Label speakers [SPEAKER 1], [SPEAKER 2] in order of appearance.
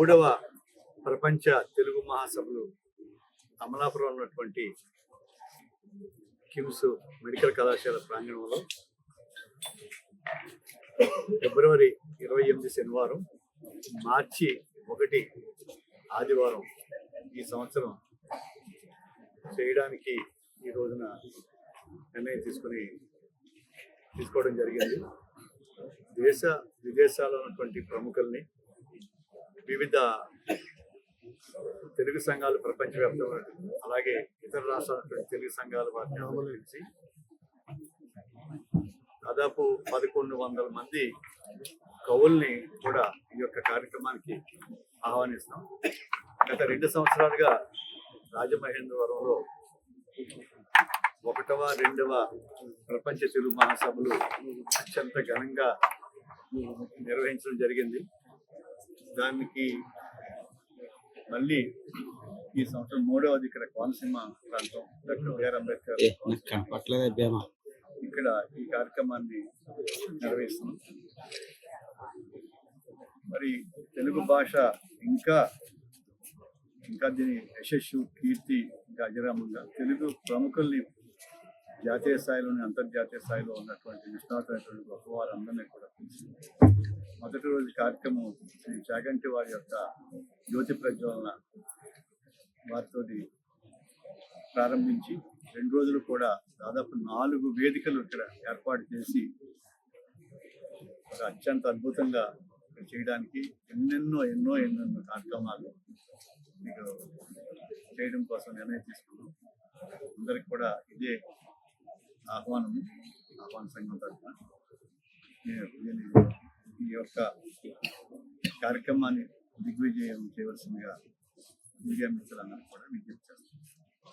[SPEAKER 1] మూడవ ప్రపంచ తెలుగు మహాసభలు అమలాపురం ఉన్నటువంటి కిమ్స్ మెడికల్ కళాశాల ప్రాంగణంలో ఫిబ్రవరి 28 శనివారం, మార్చి 1 ఆదివారం ఈ సంవత్సరం చేయడానికి ఈ రోజున నిర్ణయం తీసుకోవడం జరిగింది. దేశ విదేశాల్లో ఉన్నటువంటి ప్రముఖుల్ని, వివిధ తెలుగు సంఘాలు ప్రపంచవ్యాప్తంగా, అలాగే ఇతర రాష్ట్రాల తెలుగు సంఘాల వారిని ఆహ్వానించి దాదాపు 1100 మంది కవుల్ని కూడా ఈ యొక్క కార్యక్రమానికి ఆహ్వానిస్తాం. గత 2 సంవత్సరాలుగా రాజమహేంద్రవరంలో 1వ, 2వ ప్రపంచ తెలుగు మహాసభలు అత్యంత ఘనంగా నిర్వహించడం జరిగింది. దానికి మళ్ళీ ఈ సంవత్సరం 3వది ఇక్కడ కోనసీమ ప్రాంతం డాక్టర్ బిఆర్ అంబేద్కర్ ఇక్కడ ఈ కార్యక్రమాన్ని నిర్వహిస్తున్నాం. మరి తెలుగు భాష ఇంకా దీని యశస్సు, కీర్తి ఇంకా అజరామంగా తెలుగు ప్రముఖుల్ని జాతీయ స్థాయిలోని, అంతర్జాతీయ స్థాయిలో ఉన్నటువంటి నిష్ణాతులైనటువంటి గొప్ప వారందరినీ కూడా పిలిచి మొదటి రోజు కార్యక్రమం శ్రీ చాగంటి వారి యొక్క జ్యోతి ప్రజ్వలన వారితో ప్రారంభించి 2 రోజులు కూడా దాదాపు 4 వేదికలు ఇక్కడ ఏర్పాటు చేసి అత్యంత అద్భుతంగా చేయడానికి ఎన్నెన్నో కార్యక్రమాలు మీకు చేయడం కోసం నిర్ణయం తీసుకున్నాం. అందరికి కూడా ఇదే ఆహ్వాన సంఘం తరఫున ఈ యొక్క కార్యక్రమాన్ని దిగ్విజయం చేయవలసిందిగా మీడియా మిత్రులందరూ కూడా విజ్ఞప్తి చేస్తున్నాం.